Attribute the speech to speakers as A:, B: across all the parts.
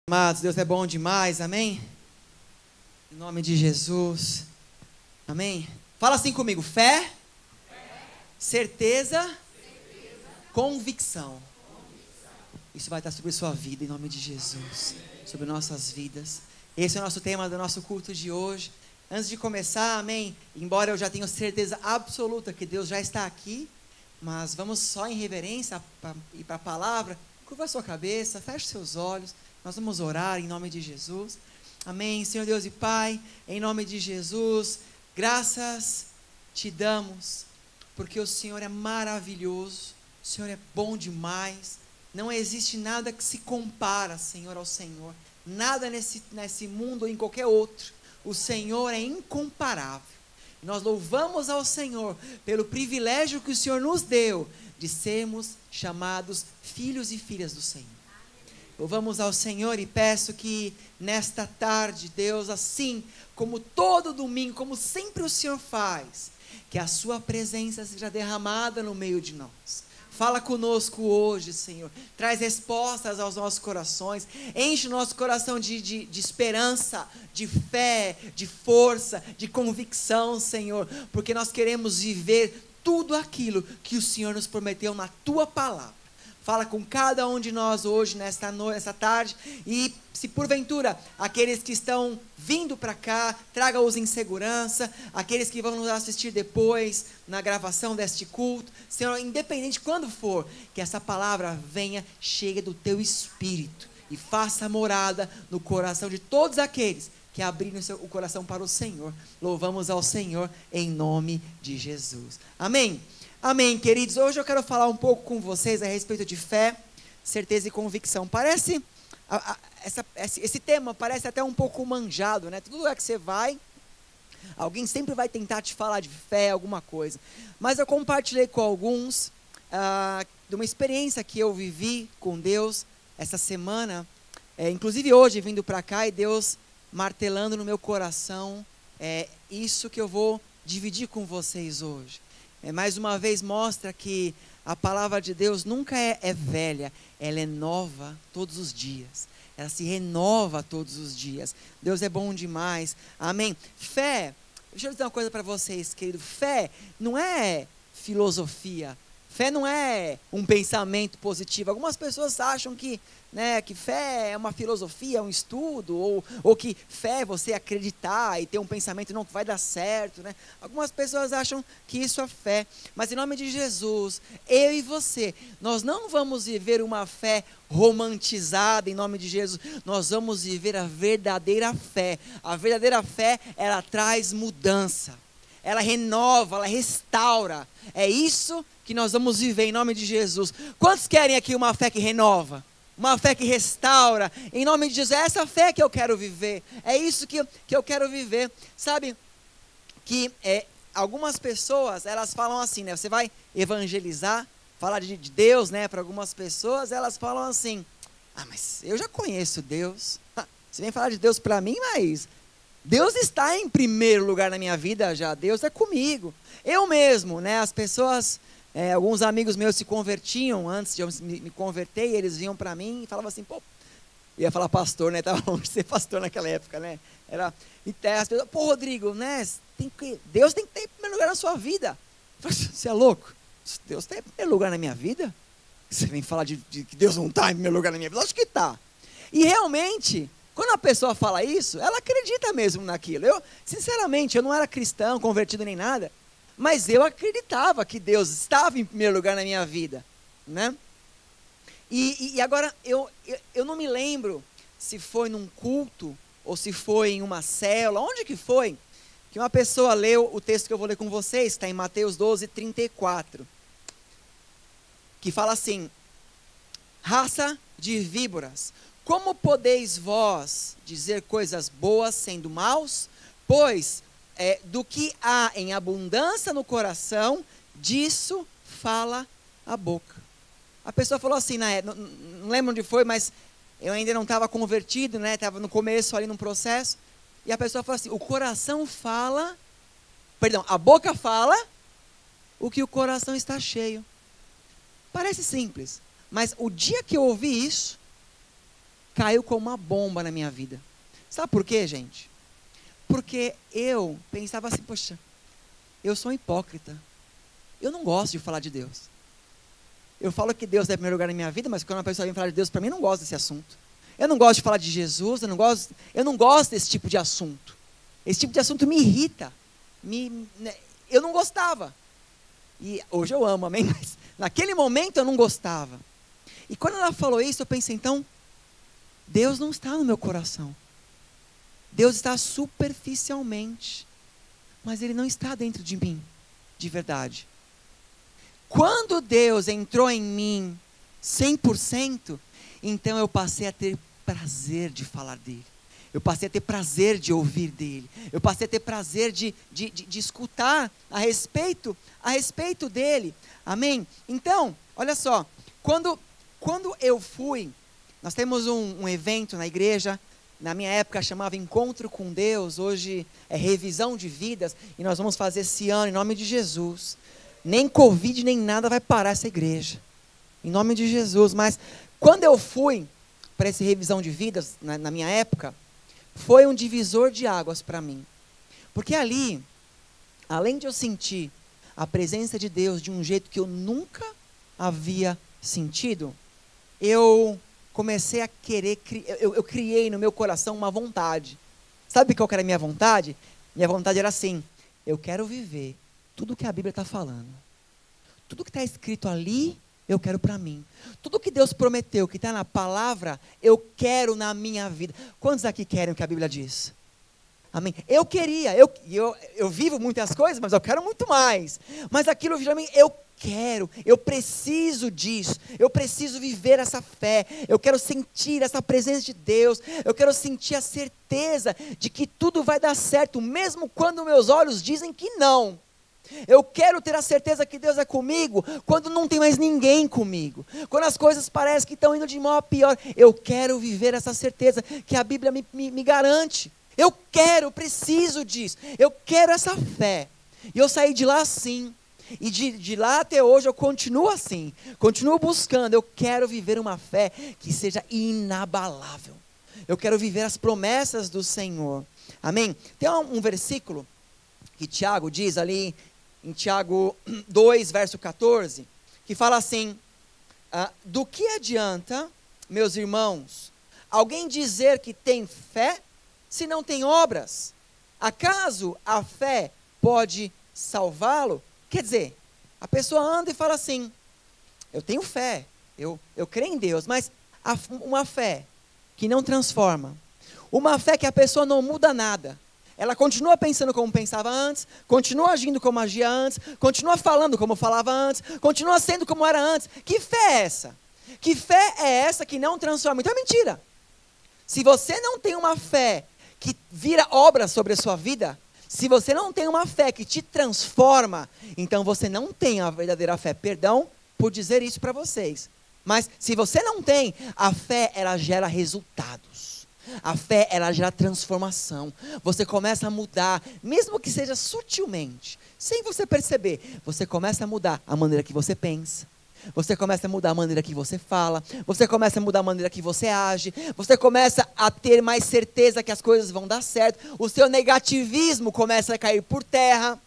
A: Amados, Deus é bom demais, amém? Em nome de Jesus, amém? Fala assim comigo, fé, certeza, convicção. Isso vai estar sobre a sua vida, em nome de Jesus, sobre nossas vidas. Esse é o nosso tema do nosso culto de hoje. Antes de começar, amém? Embora eu já tenha certeza absoluta que Deus já está aqui, mas vamos só em reverência e para a palavra. Curva a sua cabeça, feche seus olhos. Nós vamos orar em nome de Jesus. Amém. Senhor Deus e Pai, em nome de Jesus, graças te damos, porque o Senhor é maravilhoso, o Senhor é bom demais. Não existe nada que se compara, Senhor, ao Senhor. Nada nesse mundo ou em qualquer outro. O Senhor é incomparável. Nós louvamos ao Senhor pelo privilégio que o Senhor nos deu de sermos chamados filhos e filhas do Senhor. Louvamos ao Senhor e peço que nesta tarde, Deus, assim como todo domingo, como sempre o Senhor faz, que a sua presença seja derramada no meio de nós. Fala conosco hoje, Senhor. Traz respostas aos nossos corações. Enche o nosso coração de esperança, de fé, de força, de convicção, Senhor. Porque nós queremos viver tudo aquilo que o Senhor nos prometeu na tua palavra. Fala com cada um de nós hoje, nesta tarde. E se porventura, aqueles que estão vindo para cá, traga-os em segurança. Aqueles que vão nos assistir depois, na gravação deste culto. Senhor, independente de quando for, que essa palavra venha, chegue do teu Espírito. E faça morada no coração de todos aqueles que abriram o coração para o Senhor. Louvamos ao Senhor em nome de Jesus. Amém. Amém, queridos. Hoje eu quero falar um pouco com vocês a respeito de fé, certeza e convicção. Parece, esse tema parece até um pouco manjado, né? Todo lugar que você vai, alguém sempre vai tentar te falar de fé, alguma coisa. Mas eu compartilhei com alguns de uma experiência que eu vivi com Deus essa semana, inclusive hoje vindo para cá e Deus martelando no meu coração, isso que eu vou dividir com vocês hoje. Mais uma vez mostra que a palavra de Deus nunca é velha, ela é nova todos os dias, ela se renova todos os dias. Deus é bom demais, amém. Fé, deixa eu dizer uma coisa para vocês, querido, fé não é filosofia, fé não é um pensamento positivo. Algumas pessoas acham que fé é uma filosofia, um estudo, ou que fé é você acreditar e ter um pensamento não que vai dar certo, né? Algumas pessoas acham que isso é fé, mas em nome de Jesus, eu e você, nós não vamos viver uma fé romantizada em nome de Jesus, nós vamos viver a verdadeira fé. A verdadeira fé, ela traz mudança, ela renova, ela restaura. É isso que nós vamos viver em nome de Jesus. Quantos querem aqui uma fé que renova? Uma fé que restaura, em nome de Jesus. É essa fé que eu quero viver, é isso que eu quero viver. Sabe, que algumas pessoas, elas falam assim, né? Você vai evangelizar, falar de Deus, né? Para algumas pessoas, elas falam assim, mas eu já conheço Deus. Você vem falar de Deus para mim, mas Deus está em primeiro lugar na minha vida já, Deus é comigo. Eu mesmo, né? As pessoas... alguns amigos meus se convertiam antes de eu me converter, e eles vinham para mim e falavam assim, eu ia falar pastor, né? Estava longe de ser pastor naquela época, né? As pessoas, Rodrigo, né? Deus tem que ter em primeiro lugar na sua vida. Eu falei, você é louco? Deus está em primeiro lugar na minha vida? Você vem falar de que Deus não está em primeiro lugar na minha vida? Acho que está. E realmente, quando a pessoa fala isso, ela acredita mesmo naquilo. Sinceramente, eu não era cristão, convertido nem nada, mas eu acreditava que Deus estava em primeiro lugar na minha vida, né? E agora, eu não me lembro se foi num culto, ou se foi em uma célula, onde que foi, que uma pessoa leu o texto que eu vou ler com vocês, está em Mateus 12:34, que fala assim, raça de víboras, como podeis vós dizer coisas boas sendo maus? Pois... do que há em abundância no coração, disso fala a boca. A pessoa falou assim, não lembro onde foi, mas eu ainda não estava convertido, né? Estava no começo ali num processo, e a pessoa falou assim, a boca fala o que o coração está cheio. Parece simples, mas o dia que eu ouvi isso, caiu como uma bomba na minha vida. Sabe por quê, gente? Porque eu pensava assim, poxa, eu sou um hipócrita. Eu não gosto de falar de Deus. Eu falo que Deus é o primeiro lugar na minha vida, mas quando uma pessoa vem falar de Deus, para mim, eu não gosto desse assunto. Eu não gosto de falar de Jesus, eu não gosto desse tipo de assunto. Esse tipo de assunto me irrita. Eu não gostava. E hoje eu amo, amém? Mas naquele momento eu não gostava. E quando ela falou isso, eu pensei, então, Deus não está no meu coração. Deus está superficialmente. Mas Ele não está dentro de mim, de verdade. Quando Deus entrou em mim 100%, então eu passei a ter prazer de falar dele. Eu passei a ter prazer de ouvir dele. Eu passei a ter prazer de escutar a respeito dele. Amém? Então, olha só. Quando eu fui, nós temos um evento na igreja, na minha época chamava Encontro com Deus, hoje é Revisão de Vidas, e nós vamos fazer esse ano, em nome de Jesus. Nem Covid, nem nada vai parar essa igreja. Em nome de Jesus. Mas quando eu fui para essa Revisão de Vidas, na minha época, foi um divisor de águas para mim. Porque ali, além de eu sentir a presença de Deus de um jeito que eu nunca havia sentido, eu comecei a querer, eu criei no meu coração uma vontade. Sabe qual que era a minha vontade? Minha vontade era assim, eu quero viver tudo que a Bíblia está falando. Tudo que está escrito ali, eu quero para mim. Tudo que Deus prometeu, que está na palavra, eu quero na minha vida. Quantos aqui querem o que a Bíblia diz? Amém? Eu queria, eu vivo muitas coisas, mas eu quero muito mais. Mas aquilo para mim, eu quero, eu preciso disso, eu preciso viver essa fé, eu quero sentir essa presença de Deus, eu quero sentir a certeza de que tudo vai dar certo, mesmo quando meus olhos dizem que não. Eu quero ter a certeza que Deus é comigo, quando não tem mais ninguém comigo, quando as coisas parecem que estão indo de mal a pior, eu quero viver essa certeza que a Bíblia me garante. Eu preciso disso, eu quero essa fé. E eu saí de lá assim, e de lá até hoje eu continuo assim, continuo buscando. Eu quero viver uma fé que seja inabalável, eu quero viver as promessas do Senhor, amém? Tem um versículo que Tiago diz ali, em Tiago 2, verso 14, que fala assim, do que adianta, meus irmãos, alguém dizer que tem fé, se não tem obras? Acaso a fé pode salvá-lo? Quer dizer, a pessoa anda e fala assim, eu tenho fé, eu creio em Deus, mas uma fé que não transforma, uma fé que a pessoa não muda nada, ela continua pensando como pensava antes, continua agindo como agia antes, continua falando como falava antes, continua sendo como era antes. Que fé é essa? Que fé é essa que não transforma? Então é mentira. Se você não tem uma fé que vira obra sobre a sua vida, se você não tem uma fé que te transforma, então você não tem a verdadeira fé. Perdão por dizer isso para vocês. Mas se você não tem, a fé ela gera resultados. A fé ela gera transformação. Você começa a mudar, mesmo que seja sutilmente, sem você perceber. Você começa a mudar a maneira que você pensa. Você começa a mudar a maneira que você fala, você começa a mudar a maneira que você age, você começa a ter mais certeza que as coisas vão dar certo, o seu negativismo começa a cair por terra,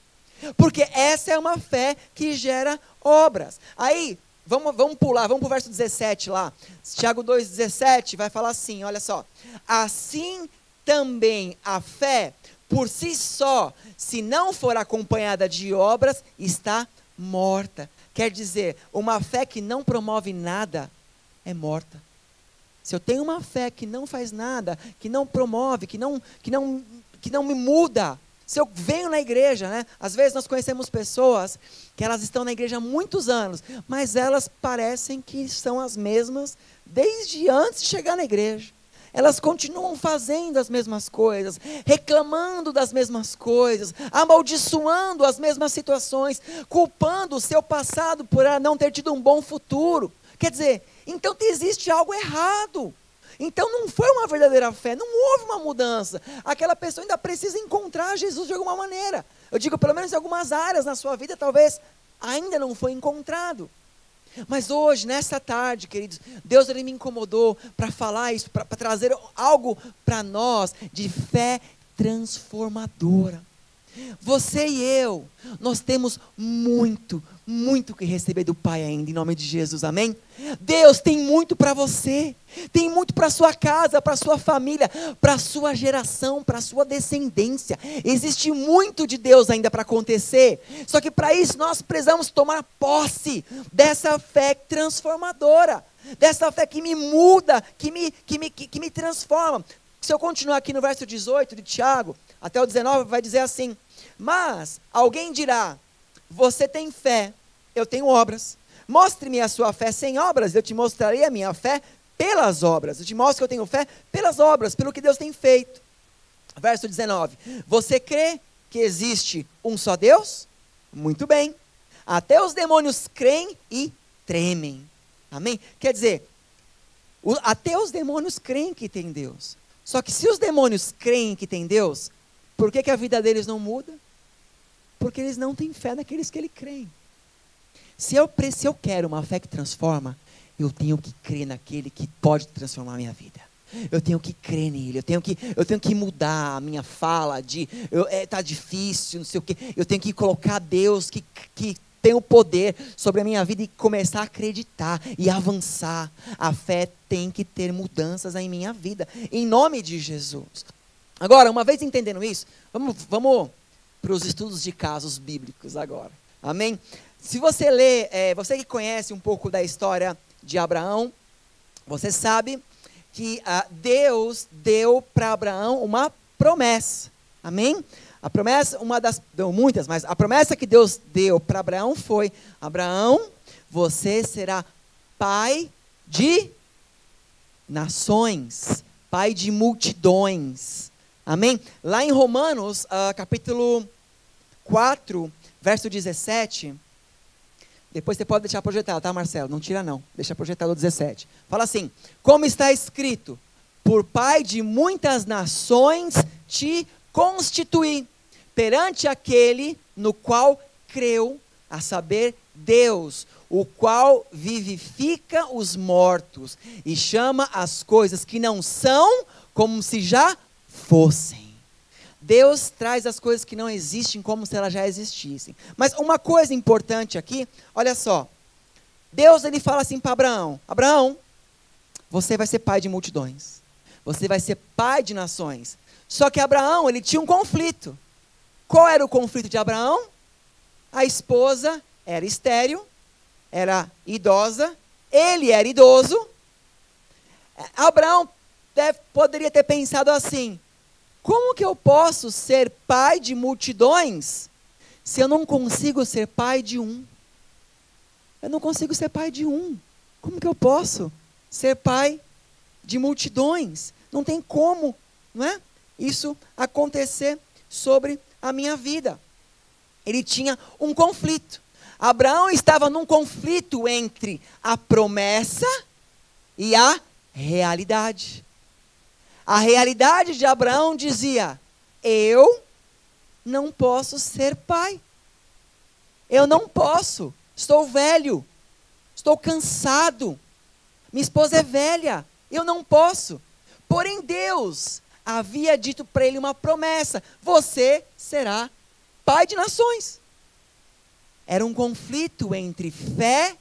A: porque essa é uma fé que gera obras. Aí, vamos pular, vamos para o verso 17 lá, Tiago 2,17 vai falar assim, olha só, assim também a fé, por si só, se não for acompanhada de obras, está morta. Quer dizer, uma fé que não promove nada é morta. Se eu tenho uma fé que não faz nada, que não promove, que não me muda, se eu venho na igreja, né? Às vezes nós conhecemos pessoas que elas estão na igreja há muitos anos, mas elas parecem que são as mesmas desde antes de chegar na igreja. Elas continuam fazendo as mesmas coisas, reclamando das mesmas coisas, amaldiçoando as mesmas situações, culpando o seu passado por não ter tido um bom futuro. Quer dizer, então existe algo errado. Então não foi uma verdadeira fé, não houve uma mudança. Aquela pessoa ainda precisa encontrar Jesus de alguma maneira. Eu digo, pelo menos em algumas áreas na sua vida, talvez ainda não foi encontrado. Mas hoje, nessa tarde, queridos, Deus ele me incomodou para falar isso, para trazer algo para nós de fé transformadora. Você e eu, nós temos muito que receber do Pai ainda, em nome de Jesus, amém? Deus tem muito para você, tem muito para sua casa, para sua família, para sua geração, para sua descendência. Existe muito de Deus ainda para acontecer, só que para isso nós precisamos tomar posse dessa fé transformadora, dessa fé que me muda, que me transforma. Se eu continuar aqui no verso 18 de Tiago, até o 19, vai dizer assim: mas alguém dirá, você tem fé, eu tenho obras. Mostre-me a sua fé sem obras, eu te mostrarei a minha fé pelas obras. Eu te mostro que eu tenho fé pelas obras, pelo que Deus tem feito. Verso 19, você crê que existe um só Deus? Muito bem, até os demônios creem e tremem. Amém? Quer dizer, até os demônios creem que tem Deus. Só que se os demônios creem que tem Deus, por que a vida deles não muda? Porque eles não têm fé naqueles que eles creem. Se eu quero uma fé que transforma, eu tenho que crer naquele que pode transformar a minha vida. Eu tenho que crer nele, eu tenho que mudar a minha fala de, tá difícil, não sei o quê. Eu tenho que colocar Deus que tem o poder sobre a minha vida e começar a acreditar e avançar. A fé tem que ter mudanças em minha vida, em nome de Jesus. Agora, uma vez entendendo isso, vamos para os estudos de casos bíblicos agora. Amém? Se você ler, você que conhece um pouco da história de Abraão, você sabe que Deus deu para Abraão uma promessa. Amém? A promessa, deu muitas, mas a promessa que Deus deu para Abraão foi: Abraão, você será pai de nações, pai de multidões. Amém? Lá em Romanos, capítulo 4, verso 17, depois você pode deixar projetado, tá, Marcelo? Não tira não, deixa projetado o 17. Fala assim: como está escrito, por pai de muitas nações te constituí, perante aquele no qual creu, a saber, Deus, o qual vivifica os mortos e chama as coisas que não são como se já fossem. Deus traz as coisas que não existem como se elas já existissem. Mas uma coisa importante aqui, olha só. Deus ele fala assim para Abraão: Abraão, você vai ser pai de multidões. Você vai ser pai de nações. Só que Abraão, ele tinha um conflito. Qual era o conflito de Abraão? A esposa era estéril, era idosa, ele era idoso. Abraão poderia ter pensado assim: como que eu posso ser pai de multidões se eu não consigo ser pai de um? Eu não consigo ser pai de um. Como que eu posso ser pai de multidões? Não tem como, não é? Isso acontecer sobre a minha vida. Ele tinha um conflito. Abraão estava num conflito entre a promessa e a realidade. A realidade de Abraão dizia: eu não posso ser pai. Eu não posso. Estou velho. Estou cansado. Minha esposa é velha. Eu não posso. Porém, Deus havia dito para ele uma promessa: você será pai de nações. Era um conflito entre fé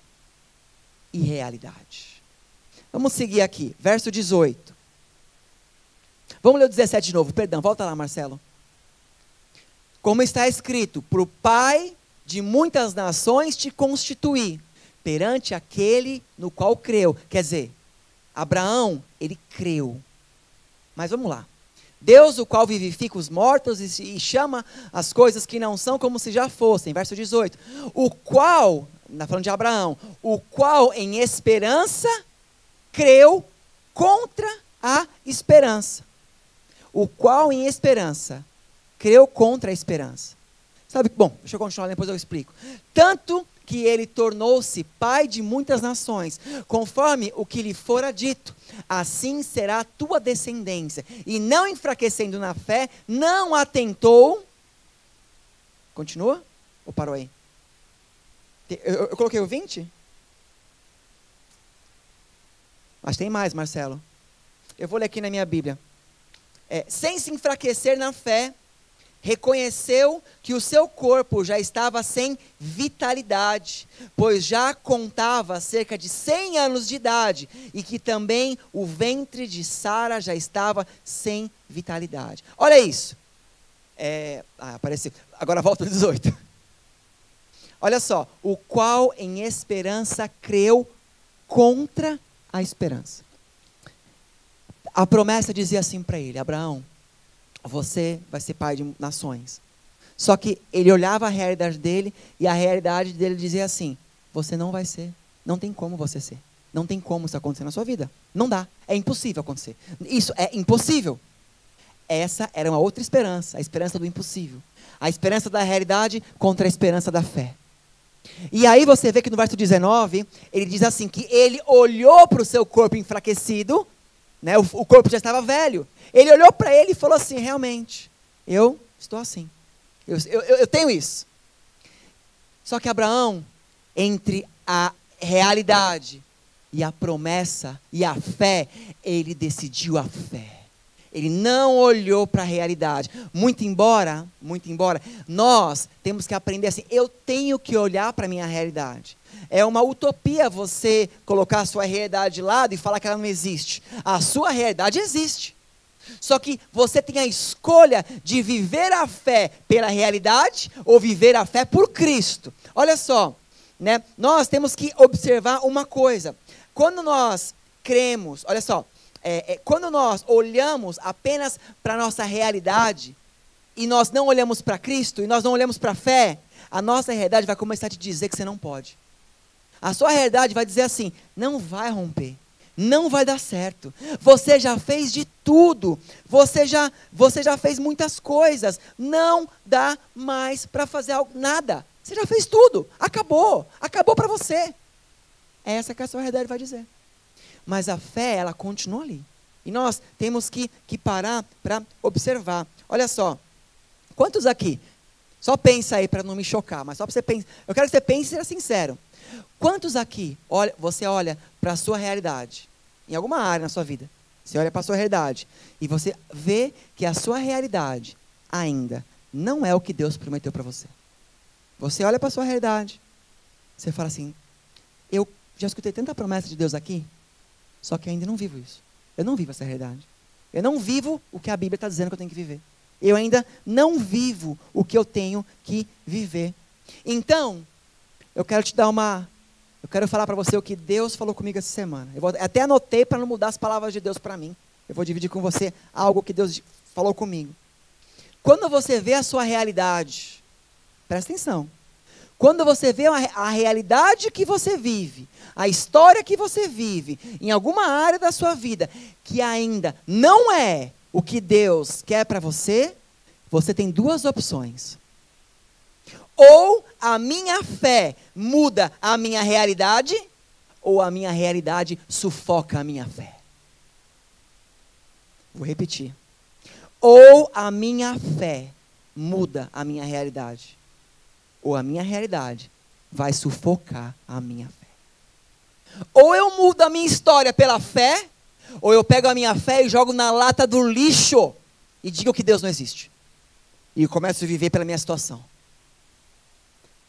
A: e realidade. Vamos seguir aqui, verso 18. Vamos ler o 17 de novo, perdão, volta lá, Marcelo. Como está escrito: por pai de muitas nações te constituí, perante aquele no qual creu. Quer dizer, Abraão, ele creu. Mas vamos lá. Deus, o qual vivifica os mortos e chama as coisas que não são como se já fossem. Verso 18. O qual, está falando de Abraão, o qual em esperança creu contra a esperança. O qual em esperança creu contra a esperança. Sabe, bom, deixa eu continuar, depois eu explico. Tanto que ele tornou-se pai de muitas nações, conforme o que lhe fora dito, assim será a tua descendência. E não enfraquecendo na fé, não atentou. Continua? Ou parou aí? Eu coloquei o 20? Mas tem mais, Marcelo. Eu vou ler aqui na minha Bíblia. Sem se enfraquecer na fé, reconheceu que o seu corpo já estava sem vitalidade, pois já contava cerca de 100 anos de idade, e que também o ventre de Sara já estava sem vitalidade. Olha isso. Apareceu. Agora volta ao 18. Olha só. O qual em esperança creu contra a esperança. A promessa dizia assim para ele: Abraão, você vai ser pai de nações. Só que ele olhava a realidade dele, e a realidade dele dizia assim: você não vai ser, não tem como você ser, não tem como isso acontecer na sua vida, não dá, é impossível acontecer, isso é impossível. Essa era uma outra esperança, a esperança do impossível, a esperança da realidade contra a esperança da fé. E aí você vê que no verso 19, ele diz assim, que ele olhou para o seu corpo enfraquecido, né, o corpo já estava velho. Ele olhou para ele e falou assim: realmente, eu estou assim. Eu tenho isso. Só que Abraão, entre a realidade e a promessa e a fé, ele decidiu a fé. Ele não olhou para a realidade. Muito embora, nós temos que aprender assim: eu tenho que olhar para a minha realidade. É uma utopia você colocar a sua realidade de lado e falar que ela não existe. A sua realidade existe. Só que você tem a escolha de viver a fé pela realidade ou viver a fé por Cristo. Olha só, né? Nós temos que observar uma coisa. Quando nós cremos, olha só, quando nós olhamos apenas para a nossa realidade e nós não olhamos para Cristo e nós não olhamos para a fé, a nossa realidade vai começar a te dizer que você não pode. A sua realidade vai dizer assim: não vai romper, não vai dar certo, você já fez de tudo, você já fez muitas coisas, não dá mais para fazer nada, você já fez tudo, acabou para você. É essa que a sua realidade vai dizer. Mas a fé, ela continua ali, e nós temos que parar para observar. Olha só, quantos aqui, só pensa aí para não me chocar, mas só para você pensar, eu quero que você pense e seja sincero. Quantos aqui, você olha para a sua realidade, em alguma área na sua vida, você olha para a sua realidade, e você vê que a sua realidade ainda não é o que Deus prometeu para você. Você olha para a sua realidade, você fala assim: eu já escutei tanta promessa de Deus aqui, só que ainda não vivo isso. Eu não vivo essa realidade. Eu não vivo o que a Bíblia está dizendo que eu tenho que viver. Eu ainda não vivo o que eu tenho que viver. Então, eu quero falar para você o que Deus falou comigo essa semana. Eu até anotei para não mudar as palavras de Deus para mim. Eu vou dividir com você algo que Deus falou comigo. Quando você vê a sua realidade, presta atenção. Quando você vê a realidade que você vive, a história que você vive, em alguma área da sua vida, que ainda não é o que Deus quer para você, você tem duas opções. Ou a minha fé muda a minha realidade, ou a minha realidade sufoca a minha fé. Vou repetir. Ou a minha fé muda a minha realidade, ou a minha realidade vai sufocar a minha fé. Ou eu mudo a minha história pela fé, ou eu pego a minha fé e jogo na lata do lixo e digo que Deus não existe. E começo a viver pela minha situação.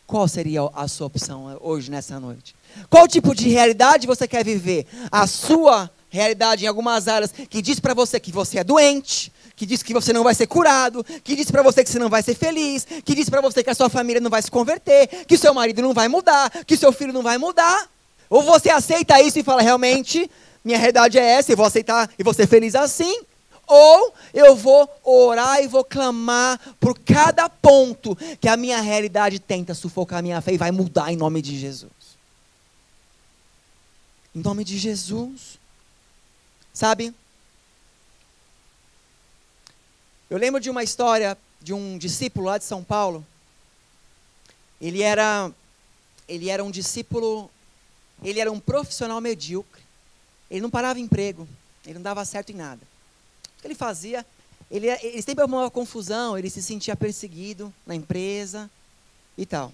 A: Qual seria a sua opção hoje, nessa noite? Qual tipo de realidade você quer viver? A sua realidade em algumas áreas que diz para você que você é doente, que diz que você não vai ser curado, que diz para você que você não vai ser feliz, que diz para você que a sua família não vai se converter, que seu marido não vai mudar, que seu filho não vai mudar. Ou você aceita isso e fala: realmente, minha realidade é essa, eu vou aceitar e vou ser feliz assim. Ou eu vou orar e vou clamar por cada ponto que a minha realidade tenta sufocar a minha fé e vai mudar em nome de Jesus. Em nome de Jesus. Sabe? Eu lembro de uma história de um discípulo lá de São Paulo. Ele era um discípulo, ele era um profissional medíocre. Ele não parava emprego, ele não dava certo em nada. O que ele fazia? Ele sempre arrumava confusão, ele se sentia perseguido na empresa e tal.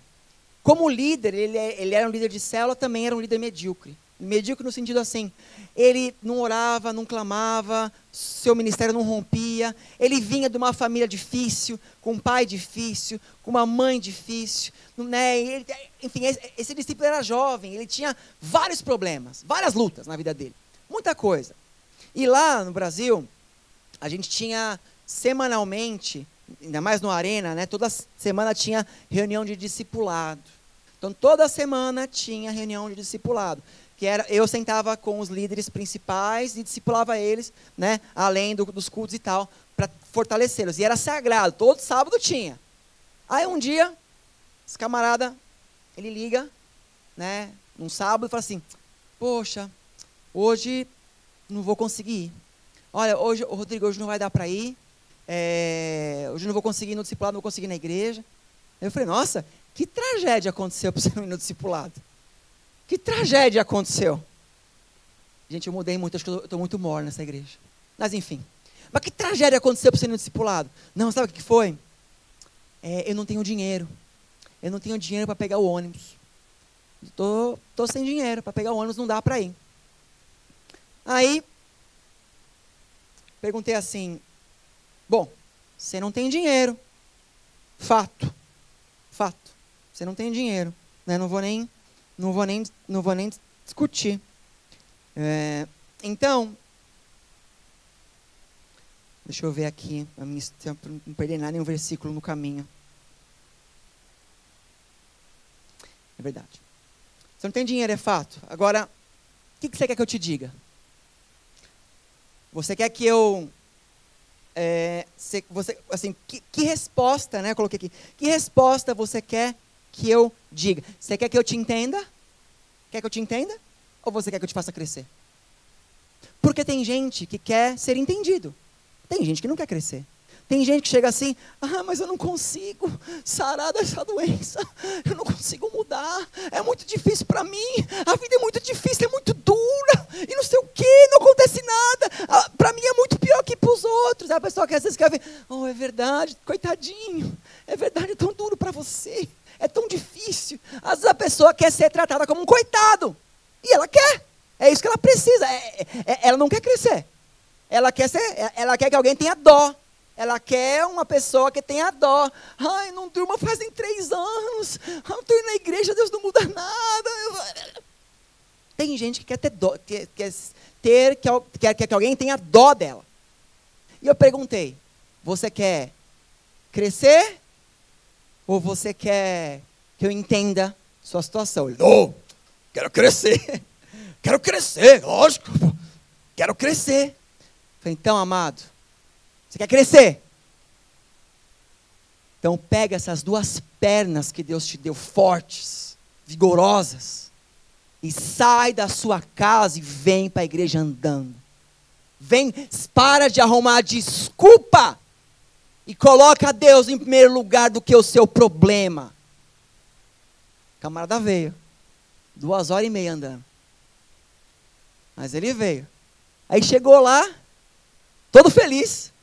A: Como líder, ele era um líder de célula, também era um líder medíocre. Medíocre no sentido assim, ele não orava, não clamava, seu ministério não rompia, ele vinha de uma família difícil, com um pai difícil, com uma mãe difícil, né? Enfim, esse discípulo era jovem, ele tinha vários problemas, várias lutas na vida dele, muita coisa. E lá no Brasil, a gente tinha semanalmente, ainda mais no Arena, né? Toda semana tinha reunião de discipulado. Então toda semana tinha reunião de discipulado. Que era, eu sentava com os líderes principais e discipulava eles, né, além dos cultos e tal, para fortalecê-los. E era sagrado, todo sábado tinha. Aí um dia, esse camarada, ele liga, né, num sábado e fala assim, poxa, hoje não vou conseguir ir. Olha, hoje, Rodrigo, hoje não vai dar para ir, hoje não vou conseguir ir no discipulado, não vou conseguir ir na igreja. Eu falei, nossa, que tragédia aconteceu para você não ir no discipulado? Que tragédia aconteceu? Gente, eu mudei muito, acho que eu estou muito morno nessa igreja. Mas enfim. Mas que tragédia aconteceu para você no discipulado? Não, sabe o que foi? Eu não tenho dinheiro. Eu não tenho dinheiro para pegar o ônibus. Estou sem dinheiro para pegar o ônibus, não dá para ir. Aí, perguntei assim, bom, você não tem dinheiro. Fato. Você não tem dinheiro. Né? Não vou nem discutir. Então, deixa eu ver aqui, para não perder nada, nenhum versículo no caminho. É verdade. Você não tem dinheiro, é fato. Agora, o que você quer que eu te diga? Você quer que eu... assim, que resposta, né? Eu coloquei aqui. Que resposta você quer que eu diga? Você quer que eu te entenda? Quer que eu te entenda? Ou você quer que eu te faça crescer? Porque tem gente que quer ser entendido. Tem gente que não quer crescer. Tem gente que chega assim, mas eu não consigo sarar dessa doença. Eu não consigo mudar. É muito difícil para mim. A vida é muito difícil, é muito dura. E não sei o quê, não acontece nada. Para mim é muito pior que para os outros. A pessoa que às vezes quer ver, é verdade, coitadinho. É verdade, é tão duro para você. É tão difícil. Às vezes a pessoa quer ser tratada como um coitado. E ela quer. É isso que ela precisa. Ela não quer crescer. Ela quer que alguém tenha dó. Ela quer uma pessoa que tenha dó. Não durmo fazem 3 anos. Estou indo na igreja, Deus não muda nada. Tem gente que quer ter dó, quer que alguém tenha dó dela. E eu perguntei, você quer crescer? Ou você quer que eu entenda sua situação? Ele, não, quero crescer. Quero crescer, lógico. Quero crescer. Eu falei, então, amado, você quer crescer? Então pega essas 2 pernas que Deus te deu, fortes, vigorosas, e sai da sua casa e vem para a igreja andando. Vem, para de arrumar desculpa. E coloca Deus em primeiro lugar do que o seu problema. O camarada veio. 2h30 andando. Mas ele veio. Aí chegou lá, todo feliz.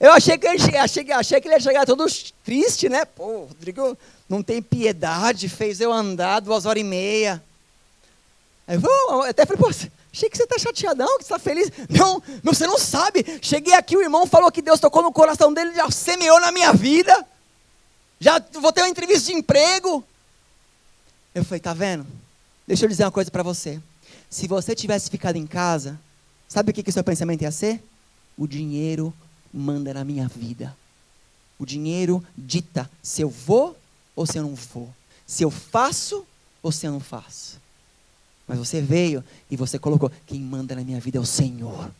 A: Eu achei que ele ia chegar todo triste, né? Pô, o Rodrigo não tem piedade, fez eu andar 2h30. Aí eu até falei, pô, achei que você está chateadão, que você está feliz. Não, você não sabe. Cheguei aqui, o irmão falou que Deus tocou no coração dele, já semeou na minha vida. Já vou ter uma entrevista de emprego. Eu falei, tá vendo? Deixa eu dizer uma coisa para você. Se você tivesse ficado em casa, sabe o que o seu pensamento ia ser? O dinheiro manda na minha vida. O dinheiro dita se eu vou ou se eu não vou. Se eu faço ou se eu não faço. Mas você veio e você colocou, quem manda na minha vida é o Senhor.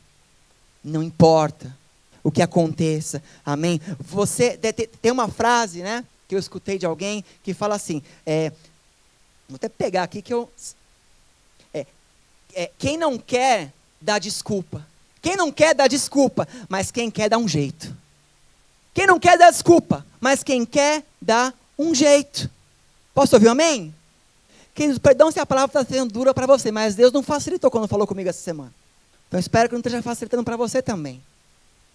A: Não importa o que aconteça, amém? Você tem uma frase, né, que eu escutei de alguém, que fala assim, vou até pegar aqui que eu... quem não quer, dá desculpa. Quem não quer, dá desculpa, mas quem quer, dá um jeito. Quem não quer, dá desculpa, mas quem quer, dá um jeito. Posso ouvir um amém? Queridos, perdão se a palavra está sendo dura para você, mas Deus não facilitou quando falou comigo essa semana. Então espero que não esteja facilitando para você também.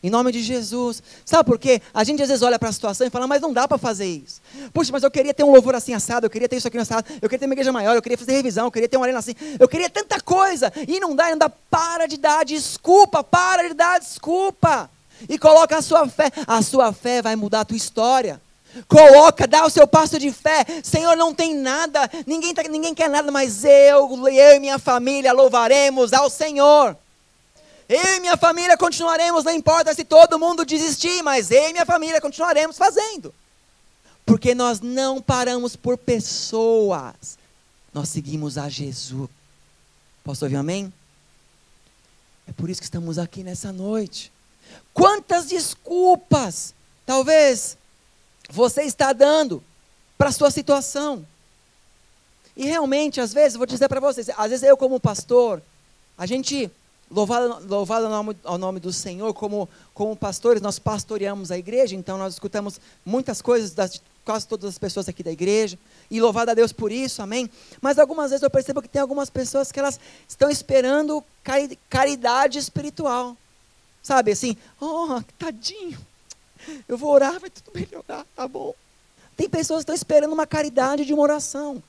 A: Em nome de Jesus. Sabe por quê? A gente às vezes olha para a situação e fala, mas não dá para fazer isso. Puxa, mas eu queria ter um louvor assim assado, eu queria ter isso aqui assado, eu queria ter uma igreja maior, eu queria fazer revisão, eu queria ter uma arena assim, eu queria tanta coisa. E não dá. Para de dar desculpa, para de dar desculpa. E coloca a sua fé vai mudar a tua história. Coloca, dá o seu passo de fé. Senhor, não tem nada, ninguém quer nada, mas eu e minha família louvaremos ao Senhor. Eu e minha família continuaremos, não importa se todo mundo desistir, mas eu e minha família continuaremos fazendo. Porque nós não paramos por pessoas, nós seguimos a Jesus. Posso ouvir um amém? É por isso que estamos aqui nessa noite. Quantas desculpas, talvez, você está dando para a sua situação. E realmente, às vezes, vou dizer para vocês, às vezes eu como pastor, a gente... Louvado ao nome do Senhor, como pastores, nós pastoreamos a igreja, então nós escutamos muitas coisas das quase todas as pessoas aqui da igreja, e louvado a Deus por isso, amém? Mas algumas vezes eu percebo que tem algumas pessoas que elas estão esperando caridade espiritual, sabe, assim, oh, tadinho, eu vou orar, vai tudo melhorar, tá bom. Tem pessoas que estão esperando uma caridade de uma oração.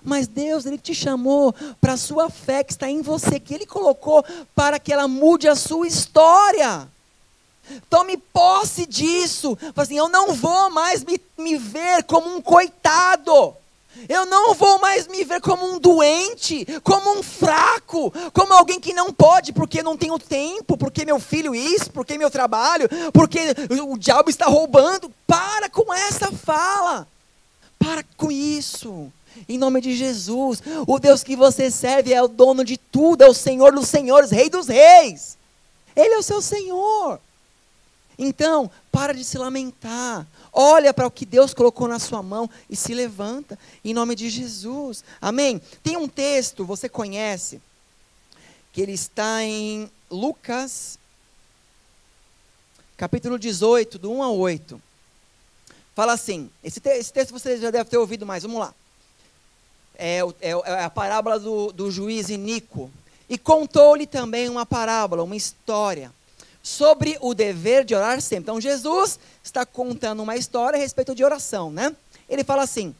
A: Mas Deus, Ele te chamou para a sua fé que está em você, que Ele colocou para que ela mude a sua história. Tome posse disso. Fala assim, eu não vou mais me ver como um coitado. Eu não vou mais me ver como um doente, como um fraco, como alguém que não pode, porque não tenho tempo, porque meu filho isso, porque meu trabalho, porque o diabo está roubando. Para com essa fala. Para com isso. Em nome de Jesus, o Deus que você serve é o dono de tudo, é o Senhor dos senhores, Rei dos reis. Ele é o seu Senhor. Então, para de se lamentar. Olha para o que Deus colocou na sua mão e se levanta, em nome de Jesus. Amém? Tem um texto, você conhece, que ele está em Lucas, capítulo 18, do 1 ao 8. Fala assim, esse texto você já deve ter ouvido mais, vamos lá. É a parábola do juiz Inico. E contou-lhe também uma parábola, uma história, sobre o dever de orar sempre. Então Jesus está contando uma história a respeito de oração, né? Ele fala assim,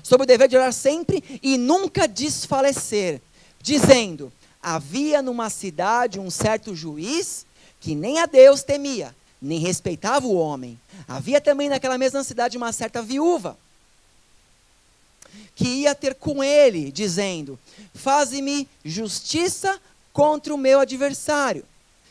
A: sobre o dever de orar sempre e nunca desfalecer, dizendo, havia numa cidade um certo juiz que nem a Deus temia, nem respeitava o homem. Havia também naquela mesma cidade uma certa viúva, que ia ter com ele, dizendo, faze-me justiça contra o meu adversário.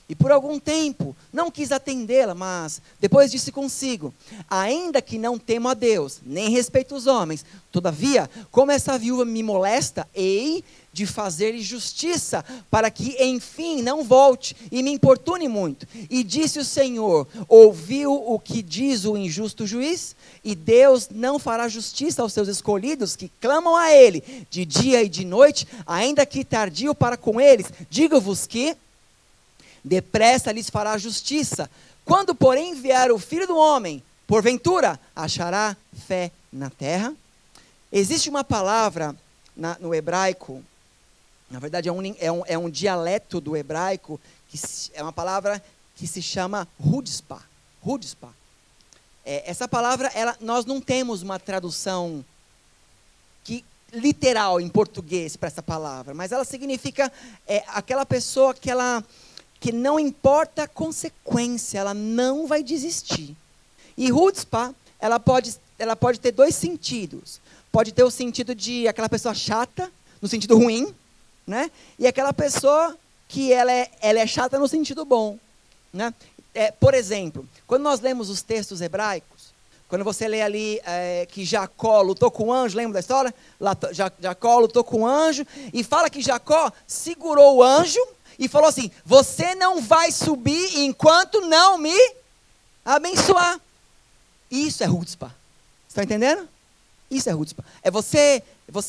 A: E por algum tempo, não quis atendê-la, mas depois disse consigo, ainda que não temo a Deus, nem respeito os homens, todavia, como essa viúva me molesta, hei de fazer-lhe justiça, para que, enfim, não volte e me importune muito. E disse o Senhor, ouviu o que diz o injusto juiz? E Deus não fará justiça aos seus escolhidos, que clamam a Ele, de dia e de noite, ainda que tardio para com eles. Digo-vos que depressa lhes fará justiça. Quando, porém, vier o Filho do Homem, porventura, achará fé na terra? Existe uma palavra no hebraico, na verdade é um dialeto do hebraico, que é uma palavra que se chama rudspa. Essa palavra, nós não temos uma tradução literal em português para essa palavra, mas ela significa aquela pessoa que não importa a consequência, ela não vai desistir. E rudspa, ela pode ter dois sentidos. Pode ter o sentido de aquela pessoa chata, no sentido ruim, né? E aquela pessoa que ela é chata no sentido bom, né? Por exemplo, quando nós lemos os textos hebraicos, quando você lê ali que Jacó lutou com o anjo, lembra da história? Jacó lutou com o anjo, e fala que Jacó segurou o anjo, e falou assim, você não vai subir enquanto não me abençoar. Isso é rudspa. Está entendendo? Isso é rudspa. É você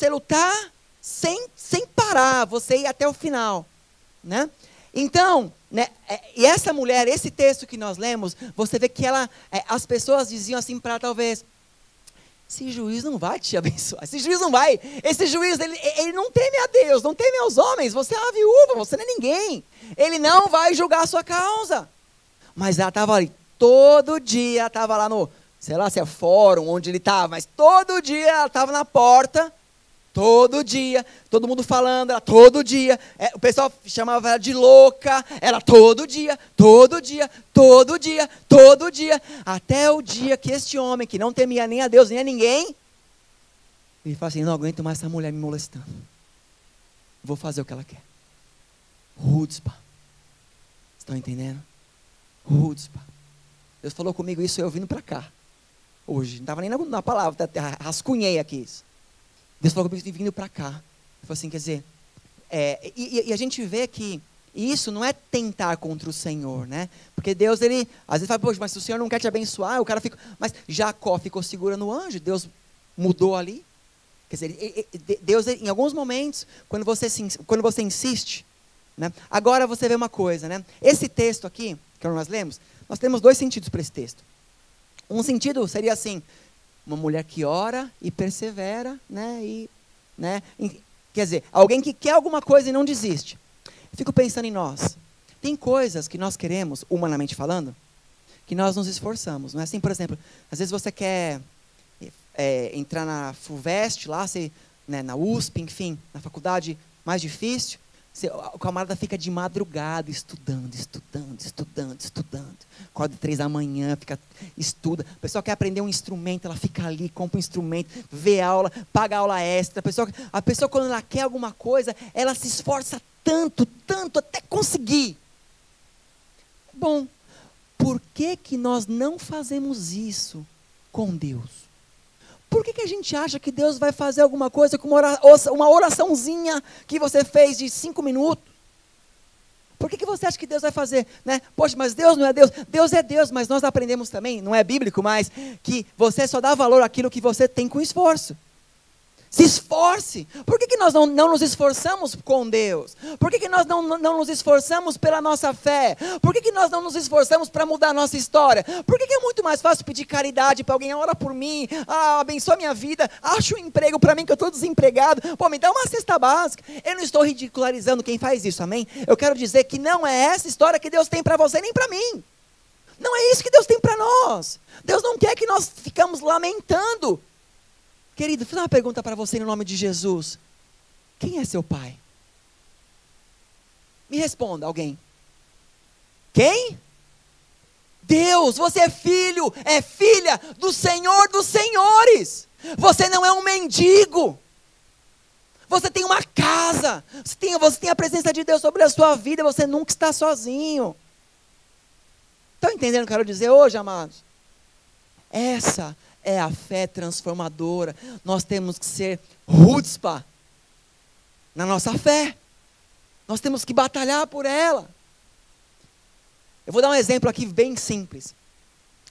A: lutar sem parar, você ir até o final, né? Então, né, e essa mulher, esse texto que nós lemos, você vê que as pessoas diziam assim para talvez, esse juiz não vai te abençoar, esse juiz ele não teme a Deus, não teme aos homens, você é uma viúva, você não é ninguém, ele não vai julgar a sua causa. Mas ela estava ali, todo dia ela estava lá no, sei lá se é fórum, onde ele estava, mas todo dia ela estava na porta, todo dia, todo mundo falando, ela todo dia, o pessoal chamava ela de louca, ela todo dia, todo dia, todo dia, todo dia, até o dia que este homem, que não temia nem a Deus nem a ninguém, ele fala assim, não aguento mais essa mulher me molestando, vou fazer o que ela quer. Hutzpah. Estão entendendo? Hutzpah. Deus falou comigo isso eu vindo para cá. Hoje. Não estava nem na palavra. Rascunhei aqui isso. Deus falou comigo vindo para cá. Ele falou assim, quer dizer... E a gente vê que isso não é tentar contra o Senhor, né? Porque Deus, ele... Às vezes fala, poxa, mas se o Senhor não quer te abençoar, o cara fica... Mas Jacó ficou segurando o anjo. Deus mudou ali. Quer dizer, Deus, em alguns momentos, quando você insiste... Né? Agora você vê uma coisa, né? Esse texto aqui, que nós lemos, nós temos dois sentidos para esse texto. Um sentido seria assim, uma mulher que ora e persevera, né? Quer dizer, alguém que quer alguma coisa e não desiste. Fico pensando em nós. Tem coisas que nós queremos, humanamente falando, que nós nos esforçamos. Não é assim, por exemplo, às vezes você quer entrar na FUVEST, lá, né, na USP, enfim, na faculdade mais difícil. O camarada fica de madrugada estudando. Acorda 3 da manhã, estuda. A pessoa quer aprender um instrumento, ela fica ali, compra um instrumento, vê aula, paga aula extra. A pessoa quando ela quer alguma coisa, ela se esforça tanto, até conseguir. Bom, por que nós não fazemos isso com Deus? Por que a gente acha que Deus vai fazer alguma coisa com uma oraçãozinha que você fez de 5 minutos? Por que você acha que Deus vai fazer? Né? Poxa, mas Deus não é Deus. Deus é Deus, mas nós aprendemos também, não é bíblico, mas que você só dá valor àquilo que você tem com esforço. Se esforce. Por que nós não nos esforçamos com Deus? Por que nós não nos esforçamos pela nossa fé? Por que nós não nos esforçamos para mudar a nossa história? Por que é muito mais fácil pedir caridade para alguém? Ora por mim, abençoa minha vida, acha um emprego para mim que eu estou desempregado. Pô, me dá uma cesta básica. Eu não estou ridicularizando quem faz isso, amém? Eu quero dizer que não é essa história que Deus tem para você nem para mim. Não é isso que Deus tem para nós. Deus não quer que nós ficamos lamentando. Querido, vou fazer uma pergunta para você no nome de Jesus. Quem é seu pai? Me responda, alguém. Quem? Deus, você é filho, é filha do Senhor dos Senhores. Você não é um mendigo. Você tem uma casa. Você tem a presença de Deus sobre a sua vida. Você nunca está sozinho. Estão entendendo o que eu quero dizer hoje, amados? Essa é a fé transformadora. Nós temos que ser Hutzpah na nossa fé. Nós temos que batalhar por ela. Eu vou dar um exemplo aqui bem simples.